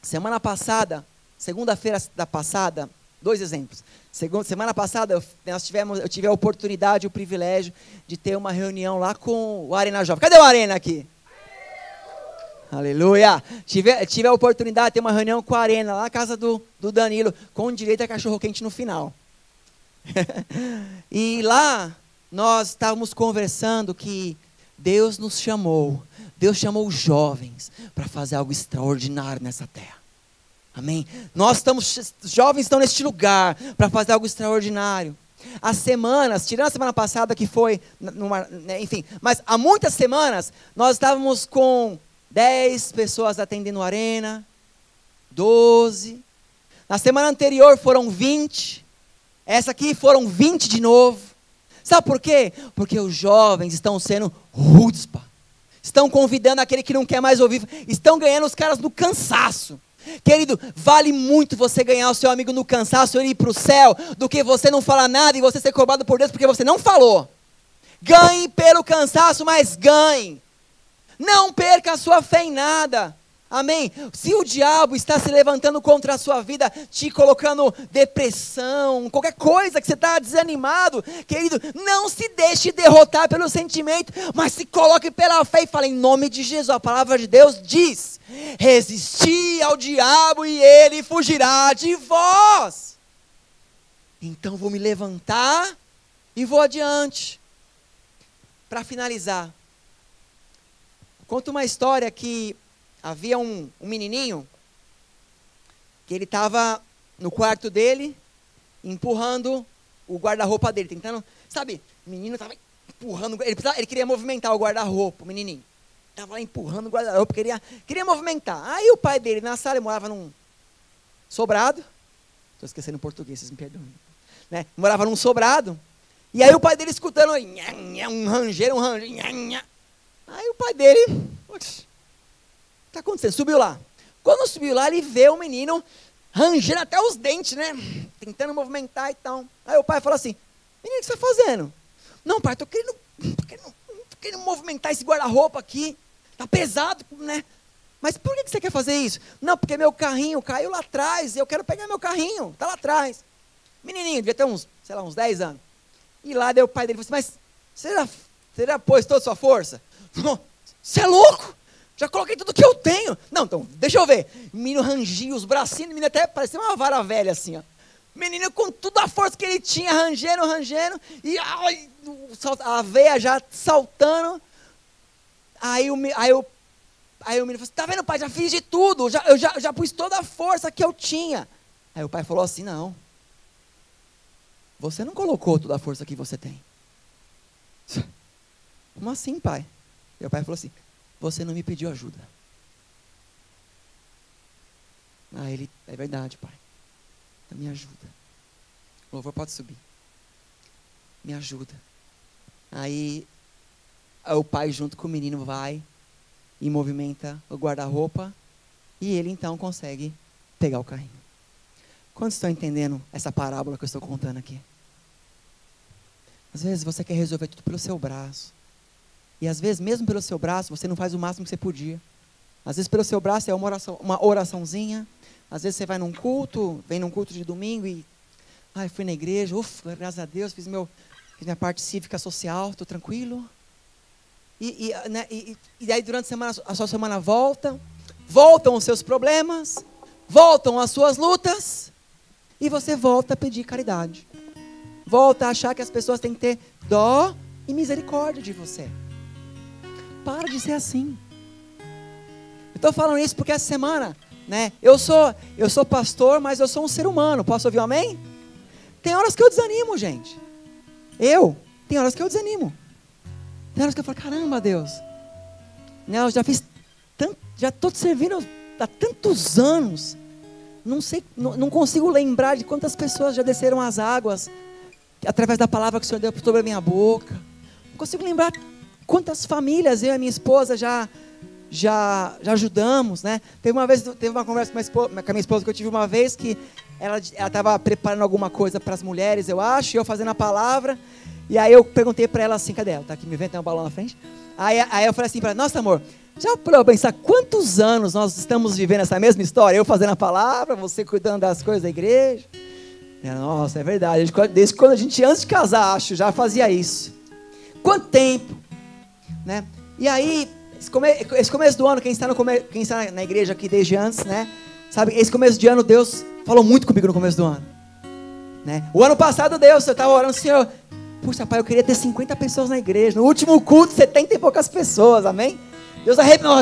A: Semana passada, segunda-feira da passada, 2 exemplos. Semana passada eu tive a oportunidade, o privilégio de ter uma reunião lá com o Arena Jovem. Cadê o Arena aqui? Aleluia! Tive a oportunidade de ter uma reunião com a Arena, lá na casa do Danilo, com direito a cachorro-quente no final. E lá, nós estávamos conversando que Deus nos chamou, Deus chamou os jovens para fazer algo extraordinário nessa terra. Amém? Os jovens estão neste lugar para fazer algo extraordinário. As semanas, tirando a semana passada que foi, enfim, mas há muitas semanas, nós estávamos com 10 pessoas atendendo a Arena, 12. Na semana anterior foram 20. Essa aqui foram 20 de novo. Sabe por quê? Porque os jovens estão sendo Hutzpah. Estão convidando aquele que não quer mais ouvir. Estão ganhando os caras no cansaço. Querido, vale muito você ganhar o seu amigo no cansaço e ele ir para o céu, do que você não falar nada e você ser cobrado por Deus porque você não falou. Ganhe pelo cansaço, mas ganhe. Não perca a sua fé em nada. Amém? Se o diabo está se levantando contra a sua vida, te colocando depressão, qualquer coisa que você está desanimado, querido, não se deixe derrotar pelo sentimento, mas se coloque pela fé e fale em nome de Jesus. A palavra de Deus diz: resisti ao diabo e ele fugirá de vós. Então vou me levantar e vou adiante. Para finalizar, conto uma história que havia um menininho que ele estava no quarto dele, empurrando o guarda-roupa dele, tentando, sabe, o menino estava empurrando, ele queria movimentar o guarda-roupa, o menininho. Estava lá empurrando o guarda-roupa, queria movimentar. Aí o pai dele, na sala, ele morava num sobrado, estou esquecendo o português, vocês me perdoem, né? Morava num sobrado, e aí o pai dele escutando, um rangeiro, aí o pai dele, o que está acontecendo? Subiu lá. Quando subiu lá, ele vê o menino rangendo até os dentes, né? Tentando movimentar e tal. Aí o pai falou assim, menino, o que você está fazendo? Não, pai, tô querendo movimentar esse guarda-roupa aqui. Tá pesado, né? Mas por que você quer fazer isso? Não, porque meu carrinho caiu lá atrás, e eu quero pegar meu carrinho, tá lá atrás. Menininho, devia ter uns 10 anos. E lá deu o pai dele, falou assim, mas você já pôs toda a sua força? Você é louco? Já coloquei tudo que eu tenho. Não, então, deixa eu ver. O menino rangia os bracinhos, o menino até parecia uma vara velha assim, ó. O menino com toda a força que ele tinha, rangendo, e a veia já saltando. Aí o menino falou assim, tá vendo, pai, já fiz de tudo, eu já pus toda a força que eu tinha. Aí o pai falou assim, não, você não colocou toda a força que você tem. Como assim, pai? E o pai falou assim, você não me pediu ajuda. Aí ele, é verdade, pai, então me ajuda. O louvor pode subir. Me ajuda. Aí o pai junto com o menino vai e movimenta o guarda-roupa, e ele então consegue pegar o carrinho. Quantos estão entendendo essa parábola que eu estou contando aqui? Às vezes você quer resolver tudo pelo seu braço, e às vezes mesmo pelo seu braço você não faz o máximo que você podia. Às vezes pelo seu braço é uma oraçãozinha, às vezes você vai num culto, vem num culto de domingo e fui na igreja, graças a Deus, fiz minha parte cívica social, estou tranquilo. E aí durante a semana, a sua semana voltam os seus problemas, voltam as suas lutas, e você volta a pedir caridade. Volta a achar que as pessoas têm que ter dó e misericórdia de você. Para de ser assim. Eu estou falando isso porque essa semana, né, eu sou pastor, mas eu sou um ser humano. Posso ouvir um amém? Tem horas que eu desanimo, gente. Tem horas que eu desanimo. Tem horas que eu falo, caramba, Deus, né, eu já fiz tanto, já estou te servindo há tantos anos, não consigo lembrar de quantas pessoas já desceram as águas, através da palavra que o Senhor deu sobre a minha boca. Não consigo lembrar quantas famílias eu e a minha esposa já ajudamos, né? Teve uma conversa com a minha esposa que eu tive uma vez, que ela estava preparando alguma coisa para as mulheres, eu acho, e eu fazendo a palavra. E aí eu perguntei para ela assim, cadê ela? Está aqui me vendo, tem um balão na frente. Aí eu falei assim para ela, nossa amor, já parou para pensar quantos anos nós estamos vivendo essa mesma história? Eu fazendo a palavra, você cuidando das coisas da igreja. Ela, nossa, é verdade, desde quando a gente, antes de casar, acho, já fazia isso. Quanto tempo? Né? E aí, esse começo do ano, quem está na igreja aqui desde antes, né? Sabe, esse começo de ano, Deus falou muito comigo no começo do ano. Né? O ano passado, eu estava orando, Senhor, puxa, pai, eu queria ter 50 pessoas na igreja. No último culto, 70 e poucas pessoas, amém? Deus arrepiou.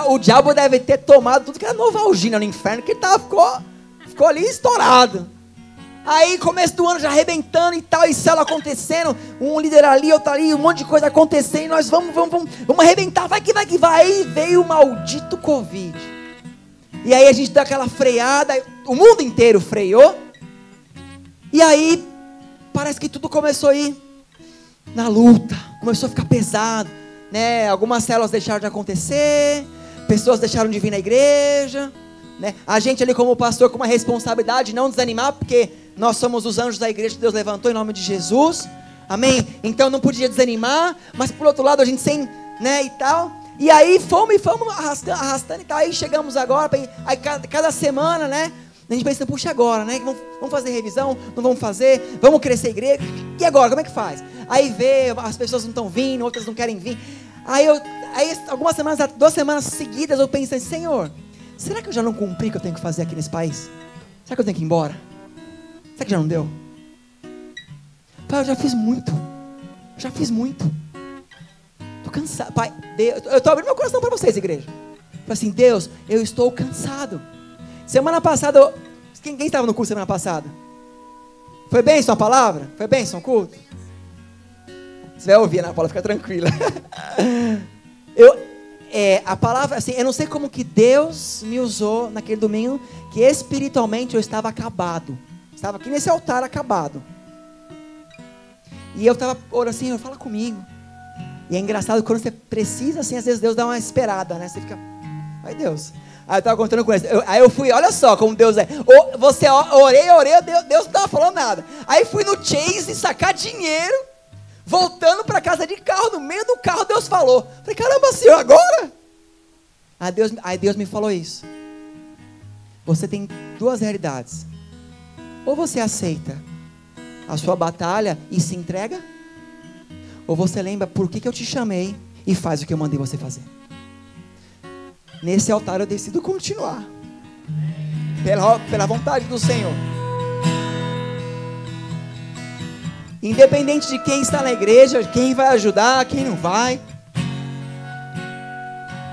A: O diabo deve ter tomado tudo que era Novalgina no inferno, que ficou ali estourado. Aí, começo do ano já arrebentando e tal, e célula acontecendo, um líder ali, outro ali, um monte de coisa acontecendo, e nós vamos arrebentar, vai que vai. Aí veio o maldito Covid. E aí a gente dá aquela freada, o mundo inteiro freou, e aí parece que tudo começou a ir na luta, começou a ficar pesado, né? Algumas células deixaram de acontecer, pessoas deixaram de vir na igreja, né? A gente ali como pastor com uma responsabilidade de não desanimar, porque nós somos os anjos da igreja que Deus levantou em nome de Jesus, amém? Então não podia desanimar, mas por outro lado a gente sem, né, e tal. E aí fomos arrastando e tal, aí chegamos agora, aí cada semana, né? A gente pensa, puxa, agora, né? Vamos fazer revisão? Não vamos fazer? Vamos crescer a igreja? E agora, como é que faz? Aí as pessoas não estão vindo, outras não querem vir. Aí algumas semanas, 2 semanas seguidas, eu pensei, Senhor, será que eu já não cumpri o que eu tenho que fazer aqui nesse país? Será que eu tenho que ir embora? Será que já não deu? Pai, eu já fiz muito. Estou cansado. Pai, eu estou abrindo meu coração para vocês, igreja. Falei assim, Deus, eu estou cansado. Semana passada, quem estava no culto semana passada? Foi bênção a palavra? Foi bênção o culto? Você vai ouvir, Ana Paula, fica tranquila. A palavra, assim, eu não sei como que Deus me usou naquele domingo, que espiritualmente eu estava acabado. Estava aqui nesse altar acabado. E eu estava orando assim, fala comigo. E é engraçado, quando você precisa, assim, às vezes Deus dá uma esperada, né? Você fica, ai Deus. Aí eu estava contando com ele. Aí eu fui, olha só como Deus é. Orei, Deus não estava falando nada. Aí fui no Chase sacar dinheiro, voltando para casa de carro, no meio do carro Deus falou. Falei, caramba, Senhor, agora? Aí Deus me falou isso. Você tem duas realidades. Ou você aceita a sua batalha e se entrega, ou você lembra por que eu te chamei e faz o que eu mandei você fazer. Nesse altar eu decido continuar, pela vontade do Senhor. Independente de quem está na igreja, quem vai ajudar, quem não vai.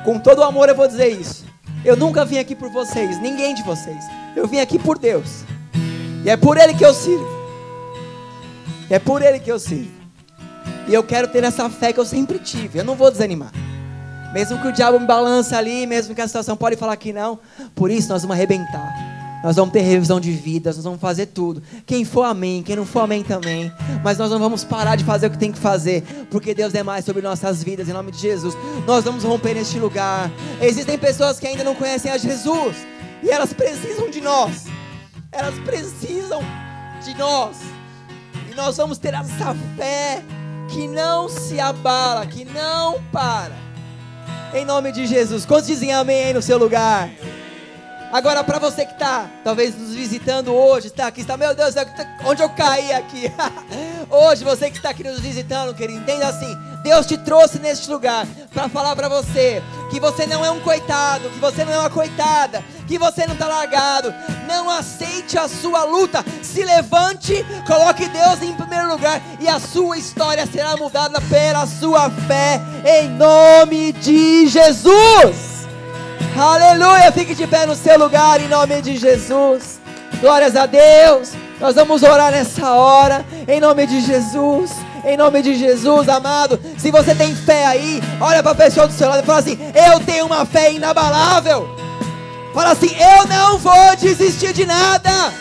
A: Com todo o amor eu vou dizer isso. Eu nunca vim aqui por vocês, ninguém de vocês. Eu vim aqui por Deus. E é por Ele que eu sirvo. É por Ele que eu sirvo. E eu quero ter essa fé que eu sempre tive. Eu não vou desanimar. Mesmo que o diabo me balance ali, mesmo que a situação pode falar que não. Por isso nós vamos arrebentar. Nós vamos ter revisão de vidas, nós vamos fazer tudo. Quem for amém, quem não for amém também. Mas nós não vamos parar de fazer o que tem que fazer. Porque Deus é mais sobre nossas vidas, em nome de Jesus. Nós vamos romper neste lugar. Existem pessoas que ainda não conhecem a Jesus. E elas precisam de nós. Elas precisam de nós. E nós vamos ter essa fé que não se abala, que não para. Em nome de Jesus. Quantos dizem amém aí no seu lugar? Agora para você que está talvez nos visitando hoje, está aqui, está, meu Deus, onde eu caí aqui? Hoje você que está aqui nos visitando, querido, entenda assim, Deus te trouxe neste lugar para falar para você que você não é um coitado, que você não é uma coitada, que você não está largado. Não aceite a sua luta, se levante, coloque Deus em primeiro lugar e a sua história será mudada pela sua fé, em nome de Jesus. Aleluia, fique de pé no seu lugar em nome de Jesus. Glórias a Deus. Nós vamos orar nessa hora em nome de Jesus. Em nome de Jesus, amado. Se você tem fé aí, olha para a pessoa do seu lado e fala assim: eu tenho uma fé inabalável. Fala assim: eu não vou desistir de nada.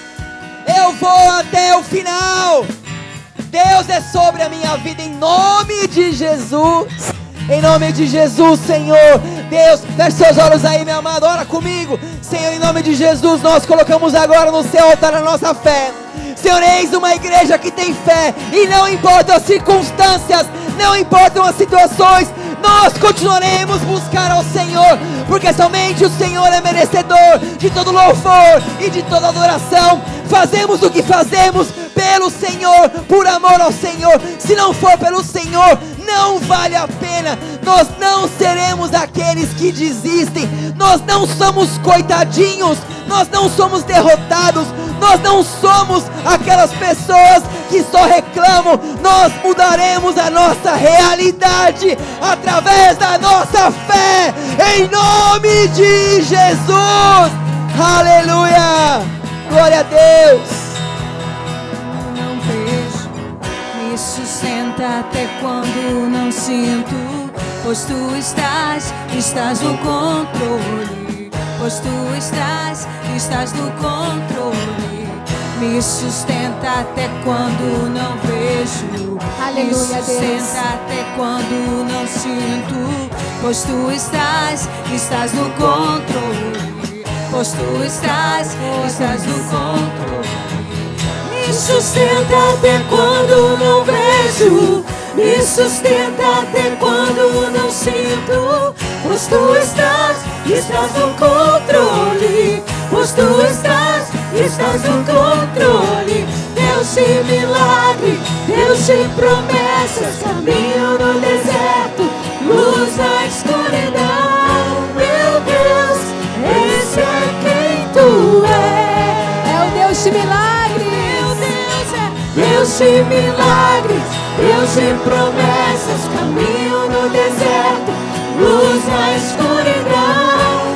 A: Eu vou até o final. Deus é sobre a minha vida em nome de Jesus. Em nome de Jesus, Senhor. Deus, feche seus olhos aí, meu amado, ora comigo. Senhor, em nome de Jesus, nós colocamos agora no seu altar a nossa fé. Senhor, eis uma igreja que tem fé. E não importam as circunstâncias, não importam as situações, nós continuaremos buscar ao Senhor, porque somente o Senhor é merecedor de todo louvor e de toda adoração. Fazemos o que fazemos pelo Senhor, por amor ao Senhor. Se não for pelo Senhor, não vale a pena. Nós não seremos aqueles que desistem. Nós não somos coitadinhos. Nós não somos derrotados. Nós não somos aquelas pessoas que só reclamam. Nós mudaremos a nossa realidade através da nossa fé, em nome de Jesus. Aleluia, glória a Deus.
B: Não vejo, me sustenta até quando não sinto, pois tu estás no controle, pois tu estás no controle. Me sustenta até quando não vejo. Aleluia, me sustenta Deus. Até quando não sinto, pois tu estás no controle, pois tu estás no controle. Me sustenta até quando não vejo, me sustenta até quando não sinto, pois tu estás no controle, pois tu estás no controle. Deus de milagre, Deus de promessas, caminho no deserto, luz na escuridão. Meu Deus, esse é quem tu é. É o Deus de milagre. Meu Deus é Deus de milagres, Deus de promessas, caminho no deserto, luz na escuridão.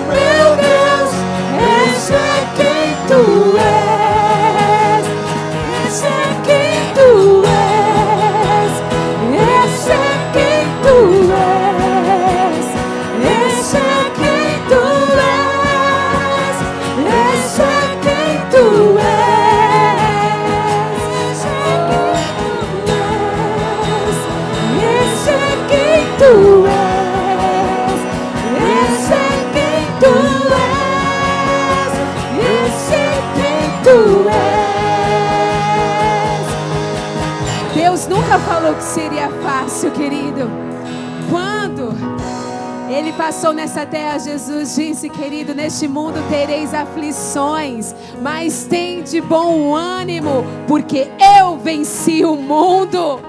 B: Esse é quem tu és. Esse é quem tu és. Esse é quem tu és. Esse é quem tu és. Esse é quem tu és. Deus nunca falou que seria fácil, querido. Quando Ele passou nessa terra, Jesus disse, querido, neste mundo tereis aflições, mas tem de bom ânimo, porque eu venci o mundo.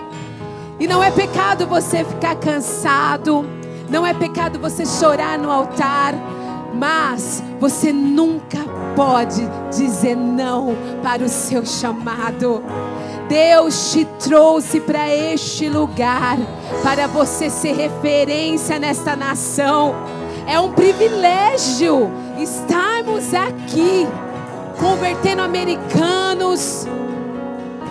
B: E não é pecado você ficar cansado, não é pecado você chorar no altar, mas você nunca pode dizer não para o seu chamado. Deus te trouxe para este lugar, para você ser referência nesta nação. É um privilégio estarmos aqui, convertendo americanos,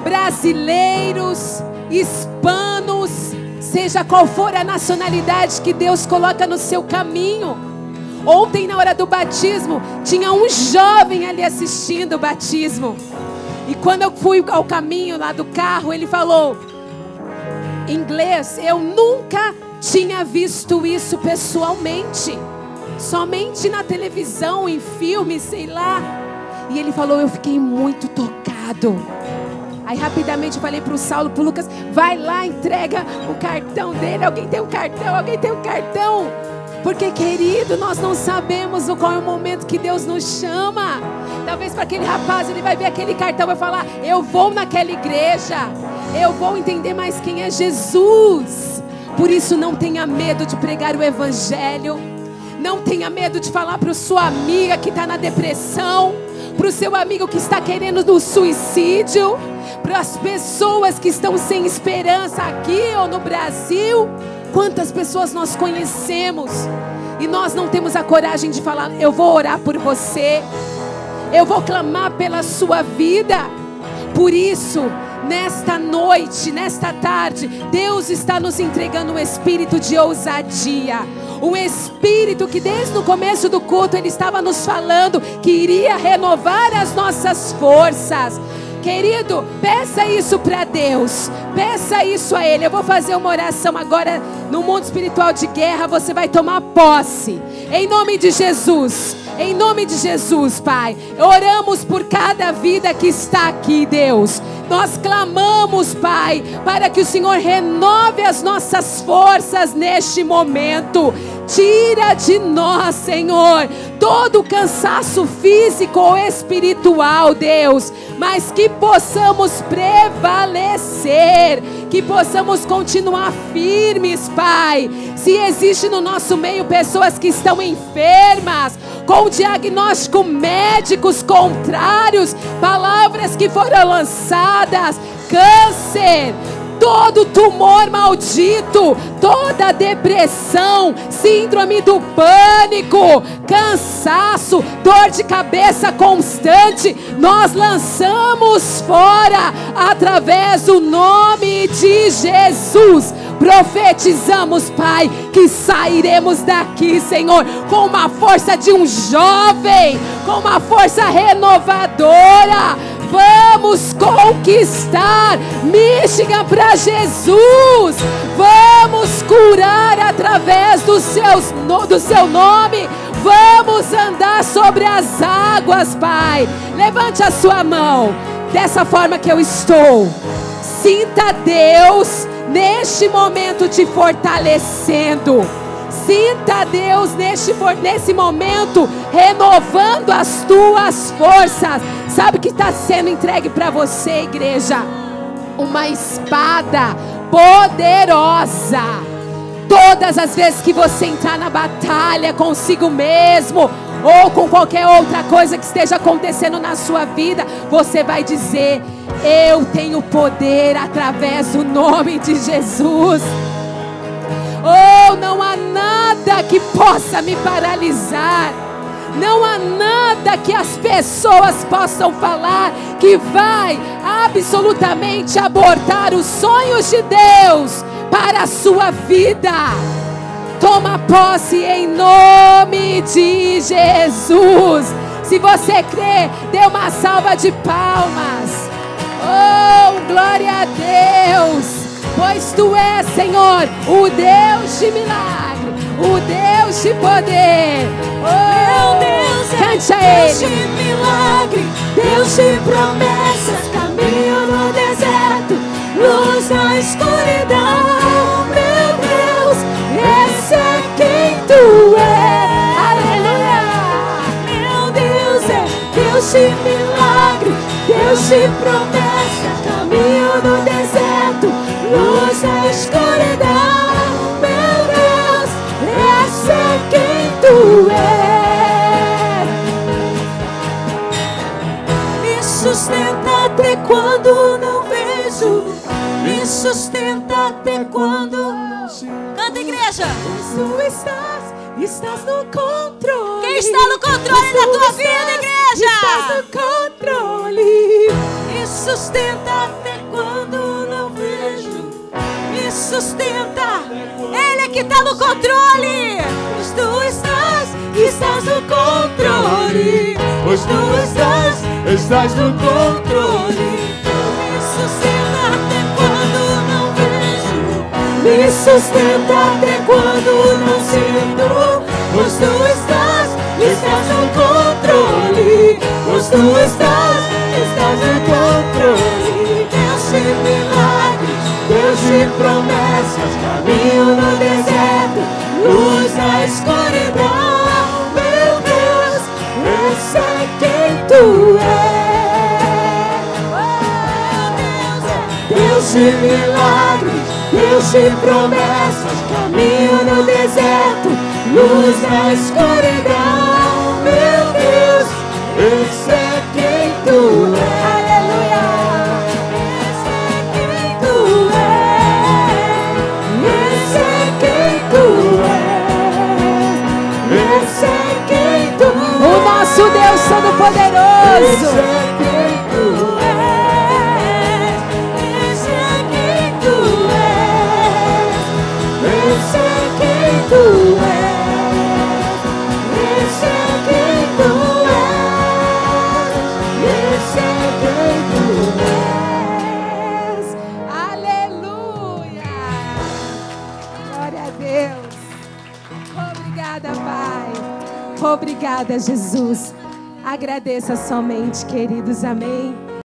B: brasileiros, hispanos, seja qual for a nacionalidade que Deus coloca no seu caminho. Ontem, na hora do batismo, tinha um jovem ali assistindo o batismo. E quando eu fui ao caminho lá do carro, ele falou em inglês, eu nunca tinha visto isso pessoalmente, somente na televisão, em filmes, sei lá. E ele falou, eu fiquei muito tocado. Aí rapidamente eu falei para o Saulo, para o Lucas, vai lá, entrega o cartão dele. Alguém tem um cartão? Alguém tem um cartão? Porque, querido, nós não sabemos qual é o momento que Deus nos chama. Talvez para aquele rapaz, ele vai ver aquele cartão e vai falar, eu vou naquela igreja, eu vou entender mais quem é Jesus. Por isso não tenha medo de pregar o evangelho. Não tenha medo de falar para a sua amiga que está na depressão, para o seu amigo que está querendo do suicídio, para as pessoas que estão sem esperança aqui ou no Brasil. Quantas pessoas nós conhecemos e nós não temos a coragem de falar, eu vou orar por você, eu vou clamar pela sua vida. Por isso, nesta noite, nesta tarde, Deus está nos entregando um espírito de ousadia, um espírito que desde o começo do culto Ele estava nos falando que iria renovar as nossas forças. Querido, peça isso para Deus, peça isso a Ele. Eu vou fazer uma oração agora no mundo espiritual de guerra. Você vai tomar posse, em nome de Jesus, em nome de Jesus, Pai. Oramos por cada vida que está aqui, Deus. Nós clamamos, Pai, para que o Senhor renove as nossas forças neste momento. Tira de nós, Senhor, todo o cansaço físico ou espiritual, Deus, mas que possamos prevalecer, que possamos continuar firmes, Pai. Se existe no nosso meio pessoas que estão enfermas, com diagnóstico médicos contrários, palavras que foram lançadas, câncer, todo tumor maldito, toda depressão, síndrome do pânico, cansaço, dor de cabeça constante, nós lançamos fora através do nome de Jesus. Profetizamos, Pai, que sairemos daqui, Senhor, com uma força de um jovem, com uma força renovadora. Vamos conquistar Michigan para Jesus. Vamos curar através do seu nome. Vamos andar sobre as águas, Pai. Levante a sua mão, dessa forma que eu estou. Sinta Deus neste momento te fortalecendo. Sinta Deus nesse momento renovando as tuas forças. Sabe o que está sendo entregue para você, igreja? Uma espada poderosa. Todas as vezes que você entrar na batalha consigo mesmo, ou com qualquer outra coisa que esteja acontecendo na sua vida, você vai dizer, eu tenho poder através do nome de Jesus. Oh, não há nada que possa me paralisar. Não há nada que as pessoas possam falar que vai absolutamente abortar os sonhos de Deus para a sua vida. Toma posse em nome de Jesus. Se você crê, dê uma salva de palmas. Oh, glória a Deus. Pois tu és, Senhor, o Deus de milagre, o Deus de poder. Oh, meu Deus, cante a Ele.
C: Deus de milagre, Deus de promessas, caminho no deserto, luz na escuridão. Meu Deus, esse é quem tu és. Aleluia. Meu Deus é Deus de milagre, Deus de promessas, caminho no deserto, luz na escuridão. Meu Deus, esse é quem tu és. Me sustenta até quando não vejo, me sustenta até quando. Canta, igreja. Tu estás no controle. Quem está no controle da tua vida, igreja? Estás no controle. Me sustenta até quando não vejo. Me sustenta. Ele é que está no controle. Pois tu estás no controle.
D: Pois tu estás no controle.
C: Me sustenta até quando não vejo. Me sustenta até quando não sinto. Pois tu estás no controle. Pois tu estás no controle. Deus de milagres, Deus de promessas, caminho no deserto, luz na escuridão. Meu Deus, esse é quem tu és. Oh, Deus de milagres, Deus de promessas, caminho no deserto, luz na escuridão. Meu Deus, esse é quem tu és. Aleluia. Esse é quem tu és. Esse é quem tu és. Esse é quem tu és.
B: O nosso Deus Todo-Poderoso.
C: Esse é quem tu és. Esse é quem tu és. Esse é quem tu és. Esse é quem tu és. Esse é quem tu és.
B: Aleluia. Glória a Deus. Obrigada, Pai. Obrigada, Jesus. Agradeça somente, queridos. Amém.